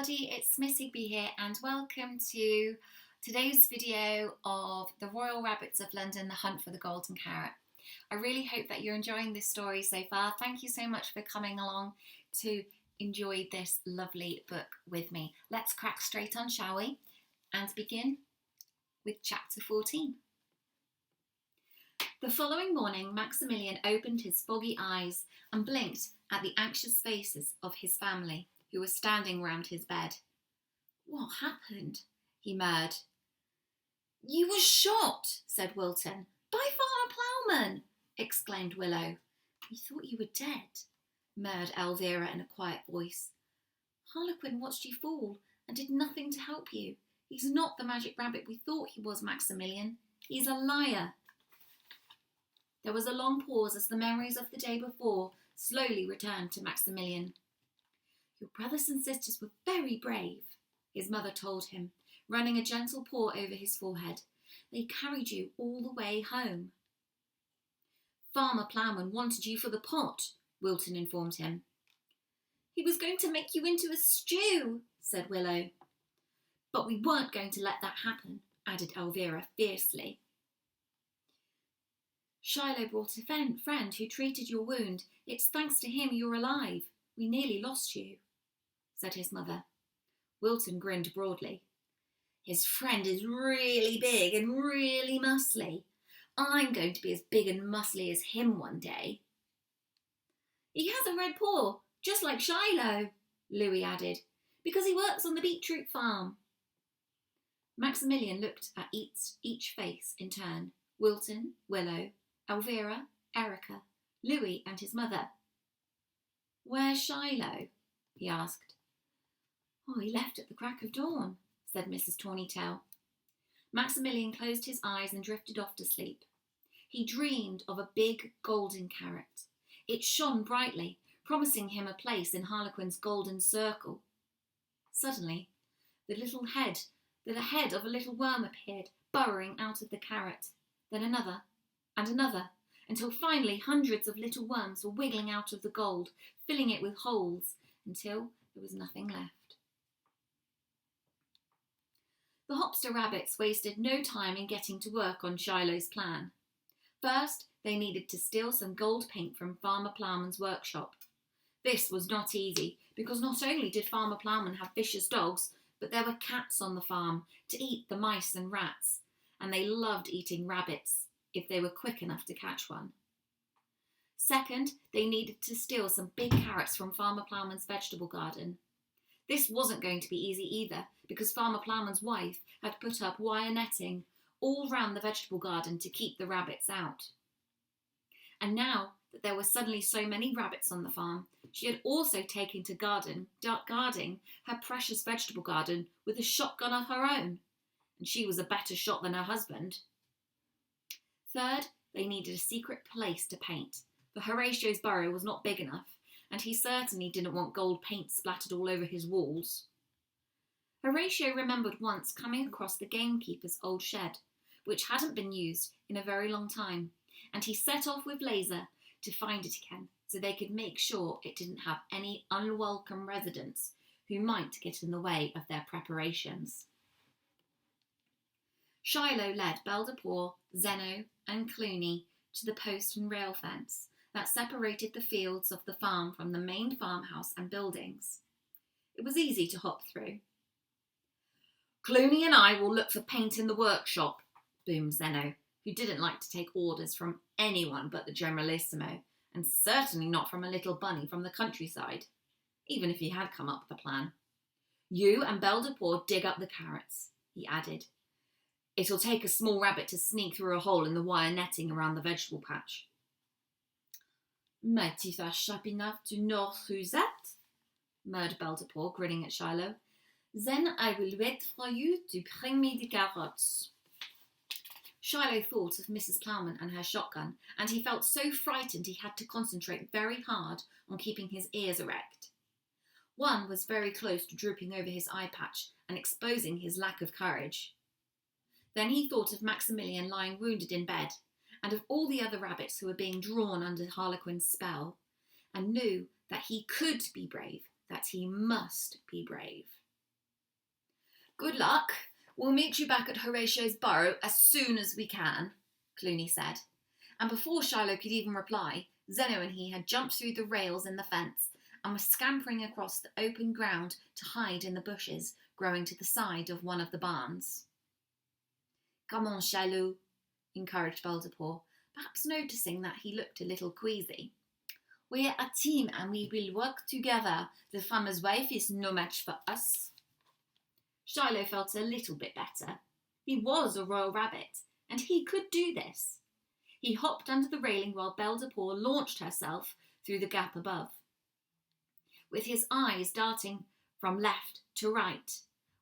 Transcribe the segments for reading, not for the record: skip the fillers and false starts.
everybody, it's Miss Higby here and welcome to today's video of the Royal Rabbits of London, The Hunt for the Golden Carrot. I really hope that you're enjoying this story so far. Thank you so much for coming along to enjoy this lovely book with me. Let's crack straight on, shall we? And begin with chapter 14. The following morning, Maximilian opened his foggy eyes and blinked at the anxious faces of his family, who were standing round his bed. "What happened?" he murmured. "You were shot," said Wilton. "By Farmer Ploughman," exclaimed Willow. "We thought you were dead," murmured Elvira in a quiet voice. "Harlequin watched you fall and did nothing to help you. He's not the magic rabbit we thought he was, Maximilian. He's a liar." There was a long pause as the memories of the day before slowly returned to Maximilian. "Your brothers and sisters were very brave," his mother told him, running a gentle paw over his forehead. "They carried you all the way home." "Farmer Ploughman wanted you for the pot," Wilton informed him. "He was going to make you into a stew," said Willow. "But we weren't going to let that happen," added Elvira fiercely. "Shiloh brought a friend who treated your wound. It's thanks to him you're alive. We nearly lost you," said his mother. Wilton grinned broadly. "His friend is really big and really muscly. I'm going to be as big and muscly as him one day." "He has a red paw, just like Shiloh," Louis added, "because he works on the beetroot farm." Maximilian looked at each face in turn. Wilton, Willow, Elvira, Erica, Louis and his mother. "Where's Shiloh?" he asked. "Oh, he left at the crack of dawn," said Mrs. Tawnytail. Maximilian closed his eyes and drifted off to sleep. He dreamed of a big golden carrot. It shone brightly, promising him a place in Harlequin's golden circle. Suddenly, the head of a little worm appeared, burrowing out of the carrot. Then another, and another, until finally hundreds of little worms were wiggling out of the gold, filling it with holes, until there was nothing left. The Hopster rabbits wasted no time in getting to work on Shiloh's plan. First, they needed to steal some gold paint from Farmer Ploughman's workshop. This was not easy, because not only did Farmer Ploughman have vicious dogs, but there were cats on the farm to eat the mice and rats, and they loved eating rabbits, if they were quick enough to catch one. Second, they needed to steal some big carrots from Farmer Ploughman's vegetable garden. This wasn't going to be easy either, because Farmer Ploughman's wife had put up wire netting all round the vegetable garden to keep the rabbits out. And now that there were suddenly so many rabbits on the farm, she had also taken to guarding her precious vegetable garden with a shotgun of her own, and she was a better shot than her husband. Third, they needed a secret place to paint, for Horatio's burrow was not big enough, and he certainly didn't want gold paint splattered all over his walls. Horatio remembered once coming across the gamekeeper's old shed, which hadn't been used in a very long time, and he set off with Laser to find it again so they could make sure it didn't have any unwelcome residents who might get in the way of their preparations. Shiloh led Beldapaw, Zeno and Clooney to the post and rail fence that separated the fields of the farm from the main farmhouse and buildings. It was easy to hop through. "Clooney and I will look for paint in the workshop," boomed Zeno, who didn't like to take orders from anyone but the Generalissimo, and certainly not from a little bunny from the countryside, even if he had come up with a plan. "You and Beldapaw dig up the carrots," he added. "It'll take a small rabbit to sneak through a hole in the wire netting around the vegetable patch." "My teeth are sharp enough to gnaw through that," murmured Beldapaw, grinning at Shiloh. "Then I will wait for you to bring me the carrots." Shiloh thought of Mrs. Ploughman and her shotgun, and he felt so frightened he had to concentrate very hard on keeping his ears erect. One was very close to drooping over his eye patch and exposing his lack of courage. Then he thought of Maximilian lying wounded in bed, and of all the other rabbits who were being drawn under Harlequin's spell, and knew that he could be brave, that he must be brave. Good luck. We'll meet you back at Horatio's burrow as soon as we can, Clooney said. And before Shiloh could even reply, Zeno and he had jumped through the rails in the fence and were scampering across the open ground to hide in the bushes growing to the side of one of the barns. Come on, Shiloh, encouraged Belzapore, perhaps noticing that he looked a little queasy. We're a team and we will work together. The farmer's wife is no match for us. Shiloh felt a little bit better. He was a royal rabbit, and he could do this. He hopped under the railing while Belzapore launched herself through the gap above. With his eyes darting from left to right,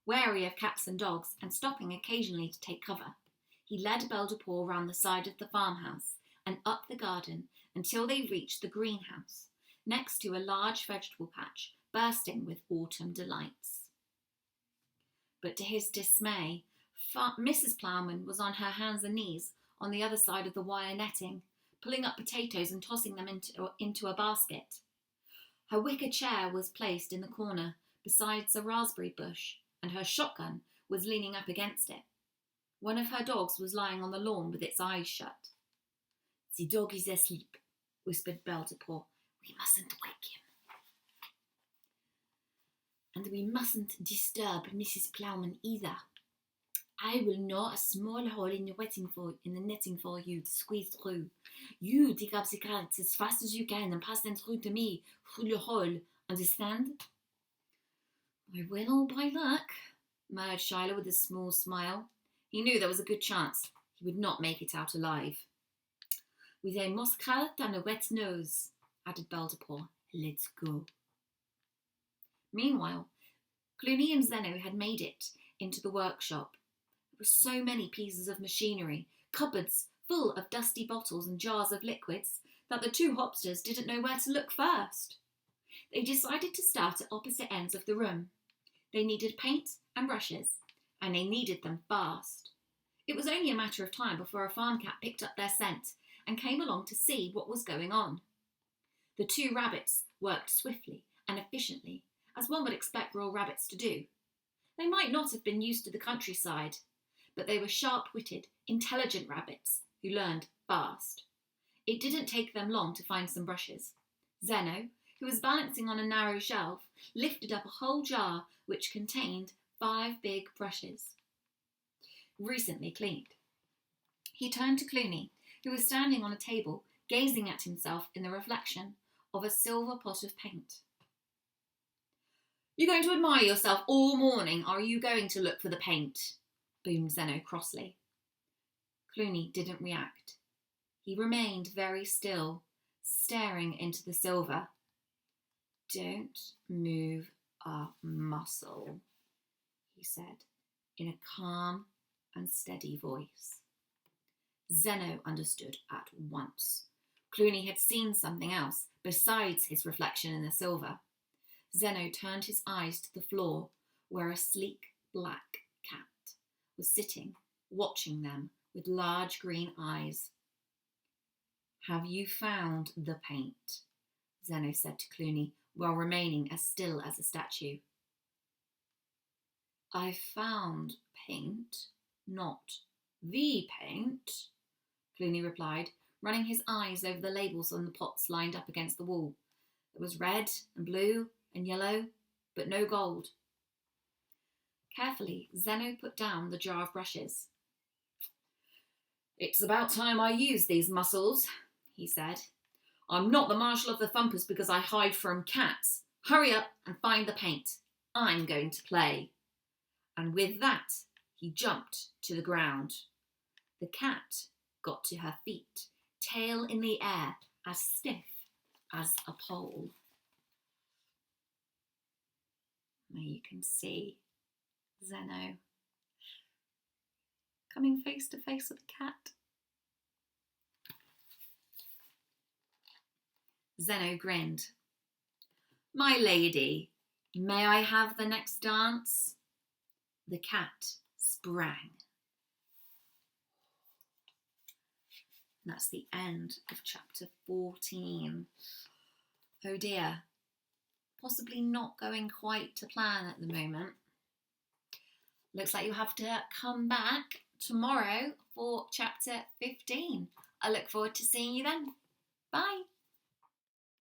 wary of cats and dogs and stopping occasionally to take cover, he led Belzapore round the side of the farmhouse and up the garden until they reached the greenhouse, next to a large vegetable patch bursting with autumn delights. But to his dismay, Mrs. Ploughman was on her hands and knees on the other side of the wire netting, pulling up potatoes and tossing them into a basket. Her wicker chair was placed in the corner besides a raspberry bush, and her shotgun was leaning up against it. One of her dogs was lying on the lawn with its eyes shut. The dog is asleep, whispered Belzapore. We mustn't wake him. And we mustn't disturb Mrs. Ploughman either. I will gnaw a small hole in the netting for you to squeeze through. You dig up the carrots as fast as you can and pass them through to me through the hole. Understand? I will by luck, murmured Shiloh with a small smile. He knew there was a good chance he would not make it out alive. With a moss carrot and a wet nose, added Belzapore. Let's go. Meanwhile, Clooney and Zeno had made it into the workshop. There were so many pieces of machinery, cupboards full of dusty bottles and jars of liquids, that the two hopsters didn't know where to look first. They decided to start at opposite ends of the room. They needed paint and brushes, and they needed them fast. It was only a matter of time before a farm cat picked up their scent and came along to see what was going on. The two rabbits worked swiftly and efficiently, as one would expect royal rabbits to do. They might not have been used to the countryside, but they were sharp-witted, intelligent rabbits who learned fast. It didn't take them long to find some brushes. Zeno, who was balancing on a narrow shelf, lifted up a whole jar which contained 5 big brushes, recently cleaned. He turned to Clooney, who was standing on a table, gazing at himself in the reflection of a silver pot of paint. "You're going to admire yourself all morning, or are you going to look for the paint?" boomed Zeno crossly. Clooney didn't react. He remained very still, staring into the silver. "Don't move a muscle," he said, in a calm and steady voice. Zeno understood at once. Clooney had seen something else besides his reflection in the silver. Zeno turned his eyes to the floor, where a sleek black cat was sitting, watching them with large green eyes. "Have you found the paint?" Zeno said to Clooney, while remaining as still as a statue. "I found paint, not the paint," Clooney replied, running his eyes over the labels on the pots lined up against the wall. There was red and blue and yellow, but no gold. Carefully, Zeno put down the jar of brushes. "It's about time I used these muscles," he said. "I'm not the Marshal of the Thumpers because I hide from cats. Hurry up and find the paint. I'm going to play." And with that, he jumped to the ground. The cat got to her feet, tail in the air, as stiff as a pole. There you can see Zeno coming face to face with a cat. Zeno grinned. "My lady, may I have the next dance?" The cat sprang. And that's the end of chapter 14. Oh dear, possibly not going quite to plan at the moment. Looks like you'll have to come back tomorrow for chapter 15. I look forward to seeing you then. Bye.